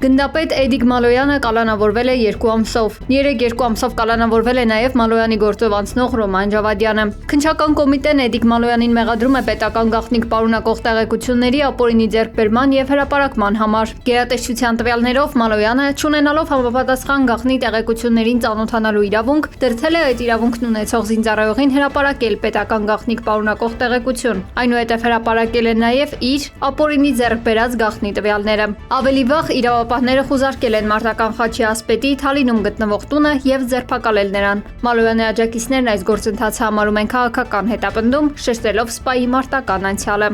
Գնդապետ Էդիկ Մալոյանը կալանավորվել է 2 ամսով։ Երեկ 2 ամսով կալանավորվել է նաև Մալոյանի գործով անցնող Ռոման Ջավադյանը։ Քննչական կոմիտեն Էդիկ Մալոյանին մեղադրում է պետական գաղտնիք պարունակող տեղեկությունների ապօրինի ձեռքբերման եւ հրապարակման համար։ Գերատեսչության տվյալներով Մալոյանը, չունենալով համապատասխան գաղտնի տեղեկություններին ծանոթանալու իրավունք, դրդել է այդ իրավունքն ունեցող զինծառայողին հրապարակել պետական գաղտնիք պարունակող տեղեկություն։ Այնուհետև հրապարակել է նաև իր ապօրինի ձեռքբերած գաղտնի տվյալները։ Ավելի վաղ իրավապահները խուզարկել են մարտական խաչի ասպետի Թալինում գտնվող տունը եւ ձերբակալել նրան։ Մալոյանի աջակիցներն այս գործընթացը համարում են քաղաքական հետապնդում, շեշտելով սպայի մարտական անցյալը։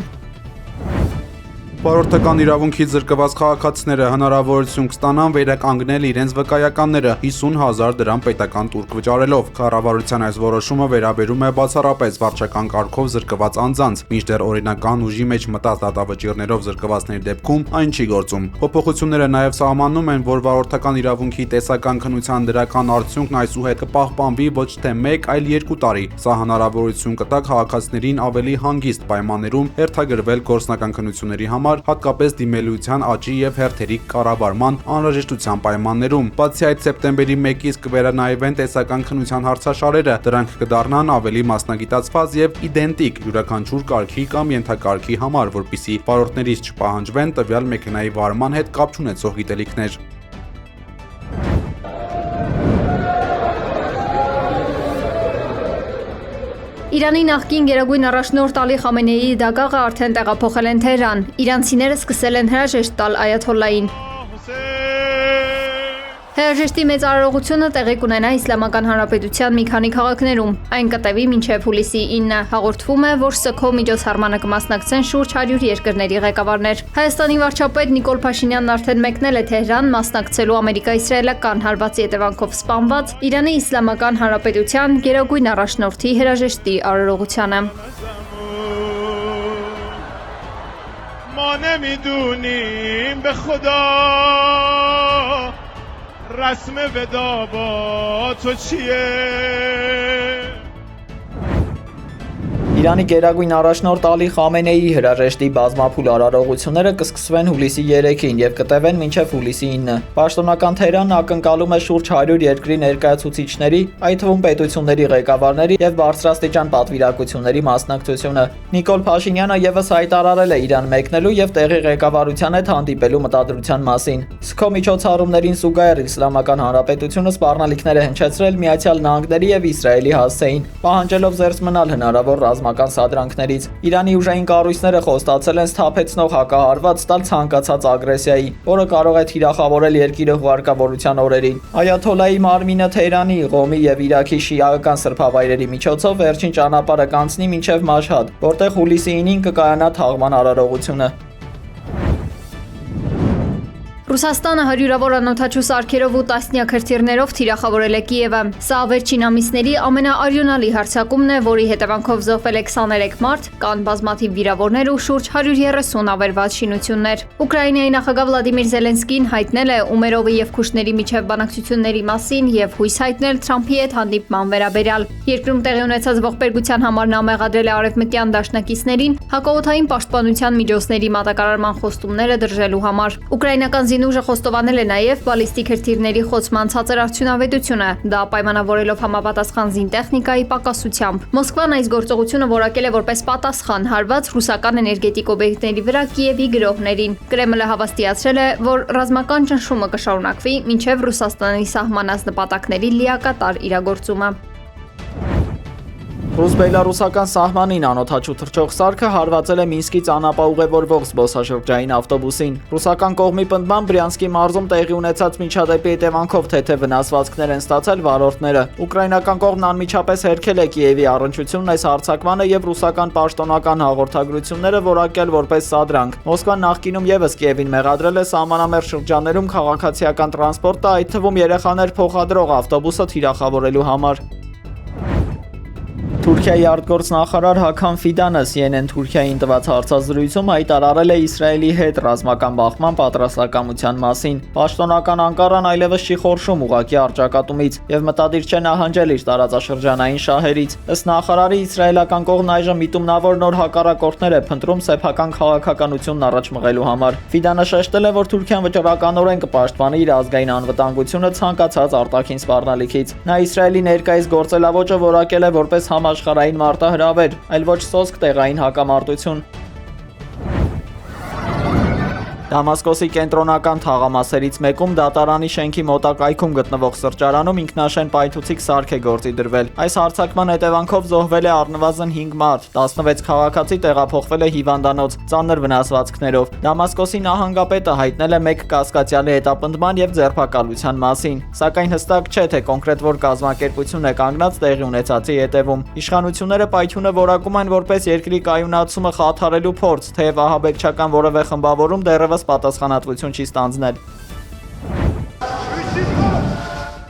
Վարորդական իրավունքից զրկված քաղաքացիները հնարավորություն կստանան վերականգնել իրենց վկայականները 50,000 դրամ պետական տուրք վճարելով։ Կառավարության այս որոշումը վերաբերում է բացառապես վարչական կարգով զրկված անձանց, մինչդեռ օրինական ուժի մեջ մտած դատավճիռներով զրկվածների դեպքում այն չի գործում։ Փոփոխությունները նաև սահմանում են, որ վարորդական իրավունքի տեսական քննության դրական արդյունքն այսուհետ կպահպանվի ոչ թե 1, այլ 2 տարի։ Սա հնարավորություն կտա քաղաքացիներին ավելի հանգիստ պայմաններում հերթագրվել գործնական քննությունների համար, հատկապես դիմելիության աճի եւ հերթերի կառավարման անհրաժեշտության պայմաններում։ Բացի այդ, սեպտեմբերի 1-ից կվերանայվեն տեսական քննության հարցաշարերը, դրանք կդառնան ավելի մասնագիտացված եւ իդենտիկ յուրաքանչյուր կարգի կամ ենթակարգի համար, որպեսզի վարորդներից չպահանջվեն տվյալ մեքենայի վարման հետ կապ չունեցող գիտելիքներ։ Իրանի նախկին գերագույն առաջնորդ Ալի Խամենեիի դագաղը արդեն տեղափոխել են Թեհրան։ Իրանցիները սկսել են հրաժեշտ տալ այաթոլլային։ Հրաժեշտի մեծ արարողությունը տեղի կունենա Իսլամական Հանրապետության մի քանի քաղաքներում։ Այն կտևի մինչև հուլիսի 9։ Հաղորդվում է, որ ՍՔՕ միջոցառմանը կմասնակցեն շուրջ 100 երկրների ղեկավարներ։ Հայաստանի վարչապետ Նիկոլ Փաշինյանն արդեն մեկնել է Թեհրան մասնակցելու ամերիկա-իսրայելական հարվածի հետևանքով սպանված Իրանի Իսլամական Հանրապետության գերագույն առաջնորդի հրաժեշտի արարողությանը։ رسم ودا با تو چیه Իրանի գերագույն առաջնորդ Ալի Խամենեիի հրաժեշտի բազմափուլ արարողությունները կսկսվեն հուլիսի 3-ին եւ կտևեն մինչեւ հուլիսի 9։ Պաշտոնական Թեհրանն ակնկալում է շուրջ 100 երկրի ներկայացուցիչների, այդ թվում պետությունների ղեկավարների եւ բարձրաստիճան պատվիրակությունների մասնակցությունը։ Նիկոլ Փաշինյանը եւս հայտարարել է Իրան մեկնելու եւ տեղի ղեկավարության հետ հանդիպելու մտադրության մասին։ ՍՔՕ միջոցառումներին զուգահեռ Իսլամական Հանրապետությունը սպառնալիքներ է հնչեցրել Միացյալ Նահանգների եւ Իսրայելի հասցեին, պահանջելով զերծ մնալ հնարավոր սադրանքներից։ Իրանի ուժային կառույցները խոստացել են սթափեցնող հակահարված տալ ցանկացած ագրեսիայի, որը կարող է թիրախավորել երկիրը հուղարկավորության օրերին։ Այաթոլլայի մարմինը Թեհրանի, Ղոմի եւ Իրաքի շիայական սրբավայրերի միջոցով վերջին ճանապարհը կանցնի մինչեւ Մաշհադ, որտեղ հուլիսի 9-ին կկայանա թաղման արարողությունը։ Ռուսաստանը հարյուրավոր անօդաչու սարքերով ու տասնյակ հրթիռներով թիրախավորել է Կիևը։ Սա վերջին ամիսների ամենաարյունալի հարձակումն է, որի հետևանքով զոհվել է 23 մարդ, կան բազմաթիվ վիրավորներ ու շուրջ 130 ավերված շինություններ։ Ուկրաինայի նախագահ Վլադիմիր Զելենսկին հայտնել է Ումերովի եւ Քուշների միջև բանակցությունների մասին եւ հույս հայտնել Թրամփի հետ հանդիպման վերաբերյալ։ Երկրում տեղի ունեցած ողբերգության համար նա մեղադրել է արևմտյան դաշնակիցներին հակաօդային պաշտպանության միջոցների մատակարարման խոստումները դրժելու համար։ Ուկրաինական Զինուժը խոստովանել է նաև բալիստիկ հրթիռների խոցման ցածր արդյունավետությունը, դա պայմանավորելով համապատասխան զինտեխնիկայի պակասությամբ։ Մոսկվան այս գործողությունը որակել է որպես պատասխան հարված ռուսական էներգետիկ օբյեկտների վրա Կիևի գրոհներին։ Կրեմլը հավաստիացրել է, որ ռազմական ճնշումը կշարունակվի մինչև Ռուսաստանի սահմանած նպատակների լիակատար իրագործումը։ Ռուս-բելարուսական սահմանին անօդաչու թռչող սարքը հարվածել է Մինսկից անապաուղևորվող զբոսաշրջային ավտոբուսին։ Ռուսական կողմի պնդմամբ Բրյանսկի մարզում տեղի ունեցած միջադեպի հետևանքով թեթև վնասվածքներ են ստացել վարորդները։ Ուկրաինական կողմն անմիջապես հերքել է Կիևի առնչությունն այս հարձակմանը եւ ռուսական պաշտոնական հաղորդագրությունները որակել որպես սադրանք։ Մոսկվան նախկինում եւս Կիևին մեղադրել է սահմանամերձ շրջաններում քաղաքացիական տրանսպորտը, այդ թվում երեխաներ փոխադրող ավտոբուսը թիրախավորելու համար։ Թուրքիայի արտգործնախարար Հական Ֆիդանը CNN Թուրքիային տված հարցազրույցում հայտարարել է Իսրայելի հետ ռազմական բախման պատրաստակամության մասին։ Պաշտոնական Անկարան այլևս չի խորշում ուղղակի առճակատումից եւ մտադիր չէ նահանջել իր տարածաշրջանային շահերից։ Ըստ նախարարի, իսրայելական կողմն այժմ միտումնավոր նոր հակառակորդներ է փնտրում սեփական քաղաքականությունն առաջ մղելու համար։ Ֆիդանը շեշտել է, որ Թուրքիան վճռականորեն կպաշտպանի իր ազգային անվտանգությունը ցանկացած արտաքին սպառնալիքից։ Նա Իսրայելի ներկայիս գործելավոճը որակել է որպես աշխարհային մարտահրավեր, այլ ոչ սոսկ տեղային հակամարտություն։ Դամասկոսի կենտրոնական թաղամասերից մեկում դատարանի շենքի մոտակայքում գտնվող սրճարանում ինքնաշեն պայթուցիկ սարք է գործի դրվել։ Այս հարձակման հետևանքով զոհվել է առնվազն 5 մարդ, 16 քաղաքացի տեղափոխվել է հիվանդանոց ծանր վնասվածքներով։ Դամասկոսի նահանգապետը հայտնել է 1 կասկածյալի հետապնդման եւ ձերբակալության մասին, սակայն հստակ չէ, թե կոնկրետ որ կազմակերպություն է կանգնած տեղի ունեցածի հետևում։ Իշխանությունները պայթյունը որակում են որպես երկրի կայունացումը խաթարելու փորձ, թեև ահաբեկչական որևէ խմբավորում դեռևս պատասխանատվություն չի ստանձնել։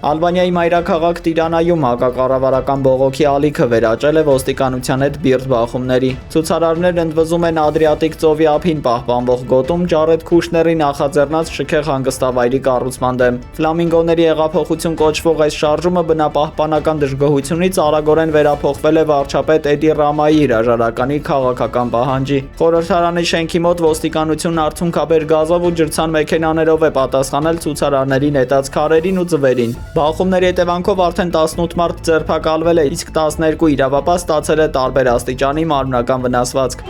Ալբանիայի մայրաքաղաք Տիրանայում հակակառավարական բողոքի ալիքը վերաճել է ոստիկանության հետ բիրտ բախումների։ Ցուցարարներն ընդվզում են Ադրիատիկ ծովի ափին պահպանվող գոտում Ջարեդ Քուշների նախաձեռնած շքեղ հանգստավայրի կառուցման դեմ։ Ֆլամինգոների հեղափոխություն կոչվող այս շարժումը բնապահպանական դժգոհությունից արագորեն վերափոխվել է վարչապետ Էդի Ռամայի հրաժարականի քաղաքական պահանջի։ Խորհրդարանի շենքի մոտ ոստիկանությունն արցունքաբեր գազով ու ջրցան մեքենաներով է պատասխանել ցուցարարների նետած քարերին ու ձվերին։ Բախումների հետևանքով արդեն 18 մարդ ձերբակալվել է, իսկ 12 իրավապահ ստացել է տարբեր աստիճանի մարմնական վնասվածք։